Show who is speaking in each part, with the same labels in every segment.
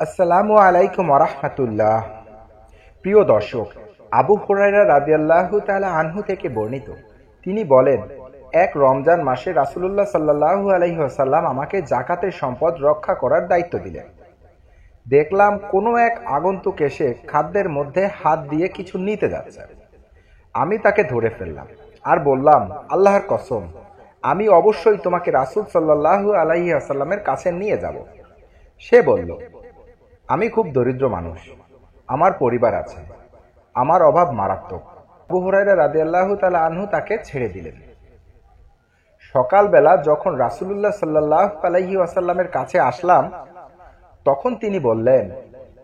Speaker 1: আসসালামু আলাইকুম ওয়া রাহমাতুল্লাহ। প্রিয় দর্শক, আবু হুরায়রা রাদিয়াল্লাহু তাআলা আনহু থেকে বর্ণিত, তিনি বলেন, এক রমজান মাসে রাসূলুল্লাহ সাল্লাল্লাহু আলাইহি ওয়াসাল্লাম আমাকে যাকাতের সম্পদ রক্ষা করার দায়িত্ব দিলেন। দেখলাম কোনো এক আগন্তুক এসে খাদ্যের মধ্যে হাত দিয়ে কিছু নিতে যাচ্ছে। আমি তাকে ধরে ফেললাম আর বললাম, আল্লাহর কসম, আমি অবশ্যই তোমাকে রাসূল সাল্লাল্লাহু আলাইহি ওয়াসাল্লামের কাছে নিয়ে যাব। সে বলল, আমি খুব দরিদ্র মানুষ, আমার পরিবার আছে, আমার অভাব মারাত্মক। আবু হুরায়রা রাদিয়াল্লাহু তাআলা আনহু তাকে ছেড়ে দিলেন। সকালবেলা যখন রাসূলুল্লাহ সাল্লাল্লাহু আলাইহি ওয়াসাল্লামের কাছে আসলাম, তখন তিনি বললেন,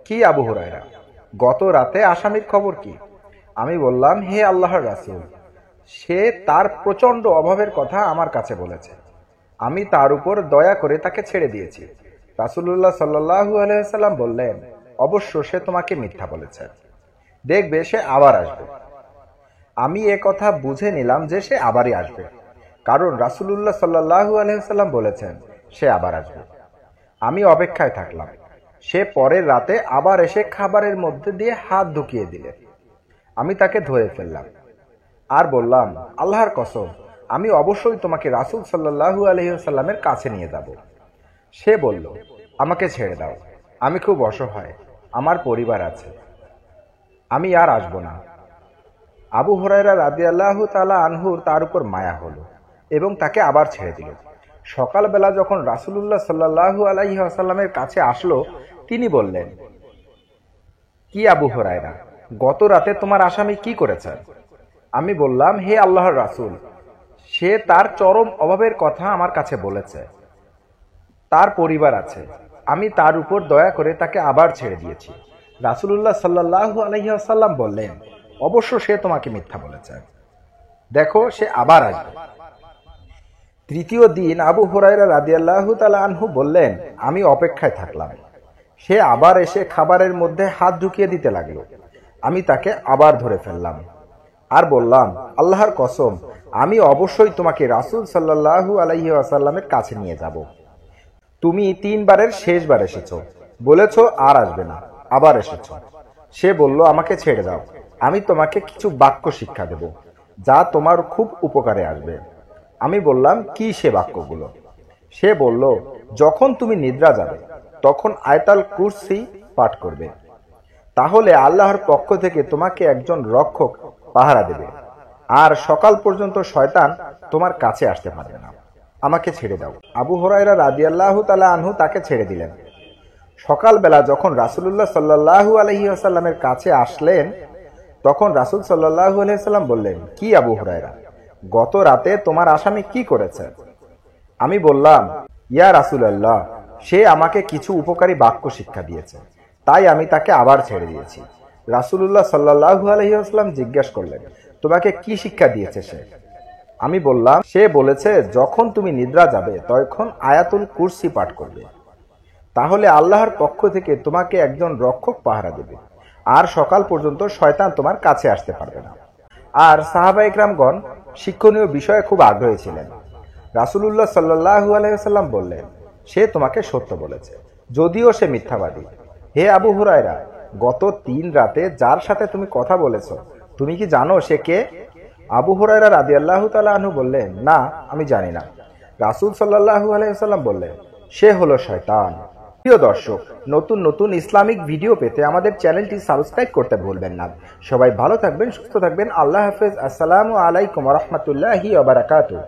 Speaker 1: কি আবু হুরায়রা, গত রাতে আসামির খবর কি? আমি বললাম, হে আল্লাহর রাসূল, সে তার প্রচন্ড অভাবের কথা আমার কাছে বলেছে। আমি তার উপর দয়া করে তাকে ছেড়ে দিয়েছি। রাসূলুল্লাহ সাল্লাল্লাহু আলাইহি ওয়াসাল্লাম বললেন, অবশ্য সে তোমাকে মিথ্যা বলেছে, দেখবে সে আবার আসবে। আমি কথা বুঝে নিলাম যে সে আবারই আসবে, কারণ রাসূলুল্লাহ সাল্লাল্লাহু আলাইহি ওয়াসাল্লাম বলেছেন সে আবার আসবে। আমি অপেক্ষায় থাকলাম। সে পরের রাতে আবার এসে খাবারের মধ্যে দিয়ে হাত ঢুকিয়ে দিলেন। আমি তাকে ধরে ফেললাম আর বললাম, আল্লাহর কসম, আমি অবশ্যই তোমাকে রাসূল সাল্লাল্লাহু আলাইহি ওয়াসাল্লামের কাছে নিয়ে যাব। সে বলল, আমাকে ছেড়ে দাও, আমি খুব অসহায়, আমার পরিবার আছে, আমি আর আসব না। আবু হুরায়রা রাদিয়াল্লাহু তাআলা আনহুর তার উপর মায়া হলো এবং তাকে আবার ছেড়ে দিল। সকালবেলা যখন রাসূলুল্লাহ সাল্লাল্লাহু আলাইহি ওয়াসাল্লামের কাছে আসলো, তিনি বললেন, কি আবু হুরায়রা, গত রাতে তোমার আসামি কি করেছে? আমি বললাম, হে আল্লাহর রাসূল, সে তার চরম অভাবের কথা আমার কাছে বলেছে, তার পরিবার আছে, আমি তার উপর দয়া করে তাকে আবার ছেড়ে দিয়েছি। রাসূলুল্লাহ সাল্লাল্লাহু আলাইহি ওয়াসাল্লাম বললেন, অবশ্য সে তোমাকে মিথ্যা বলেছে, দেখো সে আবার আসবে। তৃতীয় দিন আবু হুরায়রা রাদিয়াল্লাহু তাআলা আনহু বললেন, আমি অপেক্ষায় থাকলাম। সে আবার এসে খাবারের মধ্যে হাত ঢুকিয়ে দিতে লাগলো। আমি তাকে আবার ধরে ফেললাম আর বললাম, আল্লাহর কসম, আমি অবশ্যই তোমাকে রাসূল সাল্লাল্লাহু আলাইহি ওয়াসাল্লামের কাছে নিয়ে যাব। তুমি 3 বারের শেষবার এসেছো, বলেছো আর আসবে না, আবার এসেছো। সে বলল, আমাকে ছেড়ে দাও, আমি তোমাকে কিছু বাক্য শিক্ষা দেব যা তোমার খুব উপকারে আসবে। আমি বললাম, কি সে বাক্যগুলো? সে বলল, যখন তুমি নিদ্রা যাবে তখন আয়াতুল কুরসি পাঠ করবে, তাহলে আল্লাহর পক্ষ থেকে তোমাকে একজন রক্ষক পাহারা দেবে, আর সকাল পর্যন্ত শয়তান তোমার কাছে আসতে পারবে না। আমাকে ছেড়ে দাও। আবু হুরায়রা রাদিয়াল্লাহু তাআলা আনহু তাকে ছেড়ে দিলেন। সকালবেলা যখন রাসূলুল্লাহ সাল্লাল্লাহু আলাইহি ওয়াসাল্লামের কাছে আসলেন, তখন রাসূল সাল্লাল্লাহু আলাইহি ওয়াসাল্লাম বললেন, কি আবু হুরায়রা, গত রাতে তোমার আসামি কি করেছে? আমি বললাম, ইয়া রাসূলুল্লাহ, সে আমাকে কিছু উপকারী বাক্য শিক্ষা দিয়েছে, তাই আমি তাকে আবার ছেড়ে দিয়েছি। রাসূলুল্লাহ সাল্লাল্লাহু আলাইহি ওয়াসাল্লাম জিজ্ঞাসা করলেন, তোমাকে কি শিক্ষা দিয়েছে সে? আমি বললাম, সে বলেছে, যখন তুমি নিদ্রা যাবে তখন আয়াতুল কুরসি পাঠ করবে, তাহলে আল্লাহর পক্ষ থেকে তোমাকে একজন রক্ষক পাহারা দেবে, আর সকাল পর্যন্ত শয়তান তোমার কাছে আসতে পারবে না। আর সাহাবা ইকরামগণ শিক্ষণীয় বিষয়ে খুব আগ্রহী ছিলেন। রাসূলুল্লাহ সাল্লাল্লাহু আলাইহি ওয়াসাল্লাম বললেন, সে তোমাকে সত্য বলেছে, যদিও সে মিথ্যাবাদী। হে আবু হুরায়রা, গত 3 রাতে যার সাথে তুমি কথা বলেছো, তুমি কি জানো সে কে? আবু হুরায়রা রাদিয়াল্লাহু তাআলা আনহু বললেন, না, আমি জানি না। রাসূল সাল্লাল্লাহু আলাইহি ওয়াসাল্লাম বললেন, সে হলো শয়তান। প্রিয় দর্শক, নতুন নতুন ইসলামিক ভিডিও পেতে আমাদের চ্যানেলটি সাবস্ক্রাইব করতে ভুলবেন না। সবাই ভালো থাকবেন, সুস্থ থাকবেন। আল্লাহ হাফেজ। আসসালামু আলাইকুম ওয়া রাহমাতুল্লাহি ওয়া বারাকাতুহু।